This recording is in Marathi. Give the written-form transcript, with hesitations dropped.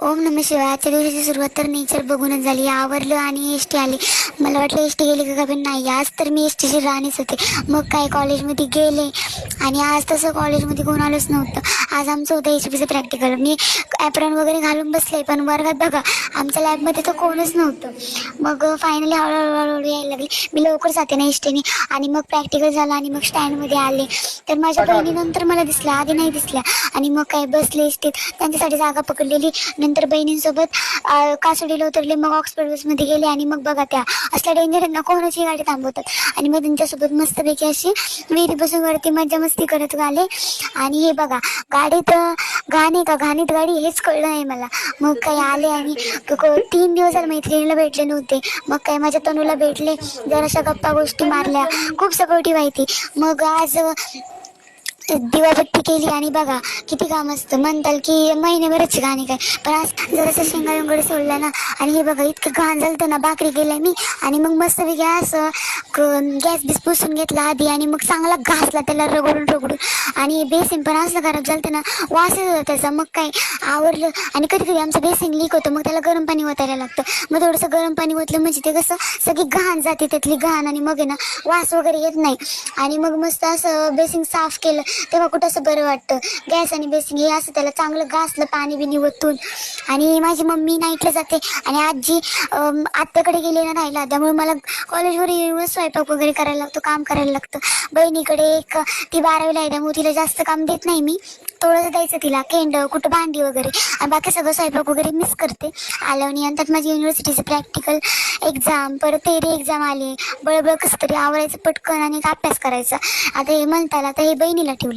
ओम नमः शिवाय. आजच्या दिवसाची सुरुवात तर नेचर बघूनच झाली. आवरलं आणि एस टी आली. मला वाटलं एस टी गेली का पण नाही, आज तर मी एस टीची राणीच होते. मग काय कॉलेजमध्ये गेले आणि आज तसं कॉलेजमध्ये कोण आलंच नव्हतं. आज आमचं होतं एच पीचं प्रॅक्टिकल. मी ॲप्रॉन वगैरे घालून बसले, पण वर्गात बघा आमच्या लॅबमध्ये तर कोणच नव्हतं. मग फायनली हळूहळू यायला लागली. मी लवकर जाते ना एस टीने आणि मग प्रॅक्टिकल झालं आणि मग स्टँडमध्ये आले तर माझ्या बहिणीनंतर मला दिसल्या, आधी नाही दिसल्या. आणि मग काय बसले एस टीत, त्यांच्यासाठी जागा पकडलेली. नंतर बहिणींसोबत कासोडीला उतरले, मग ऑक्सफर्ड बसमध्ये गेले आणि मग बघा त्या असल्या डेंजर ना कोणाची गाडी थांबवतात. आणि मग त्यांच्यासोबत मस्तपैकी अशी विहिरी बसून वरती मजा मस्ती करत आले. आणि हे बघा गाडीत गाणे का गाणीत गाडी हेच कळलं नाही मला. मग काही आले आणि 3 दिवस मैत्रिणीला भेटले नव्हते. मग काय माझ्या तनूला भेटले, जराशा गप्पा गोष्टी मारल्या, खूप सपोर्टिव्ह आहे ती. मग आज दिवाबत्ती केली आणि बघा किती काम असतं. म्हणताल की महिन्याभरच गाणे काय, पण आज जरासं शेंगाडून सोडलं ना. आणि हे बघा इतकं घाण झालं ना, भाकरी केल्या मी आणि मग मस्तपैकी असं गॅस बीस पुसून घेतला आधी आणि मग चांगला घासला त्याला रगडून. आणि बेसिन पण असलं खराब झालं ना, वास येत होता त्याचा. मग काय आवरलं आणि कधी कधी आमचं बेसिन लीक होतं, मग त्याला गरम पाणी ओतायला लागतं. मग थोडंसं गरम पाणी ओतलं म्हणजे ते कसं सगळी घाण जाते त्यातली घाण आणि मग आहे ना वास वगैरे येत नाही. आणि मग मस्त असं बेसिन साफ केलं तेव्हा कुठं असं बरं वाटतं. गॅस आणि बेसिंग हे असं त्याला चांगलं घासलं पाणी बिनी ओतून. आणि माझी मम्मी नाईटला जाते आणि आजी आत्याकडे गेली ना राहिला, त्यामुळे मला कॉलेजवर येऊनच स्वयंपाक वगैरे करायला लागतो, काम करायला लागतं. बहिणीकडे एक ती 12वीला आहे, त्यामुळे तिला जास्त काम देत नाही मी. थोडंसं द्यायचं तिला, केंड कुठं भांडी वगैरे, आणि बाकी सगळं स्वयंपाक वगैरे मिस करते. आलं आणि नंतर माझी युनिव्हर्सिटीचं प्रॅक्टिकल एक्झाम, परत थेरी एक्झाम आली. बळबळ कसं तरी आवरायचं पटकन आणि अभ्यास करायचा. आता हे म्हणताल, आता हे बहिणीला ठेवलं.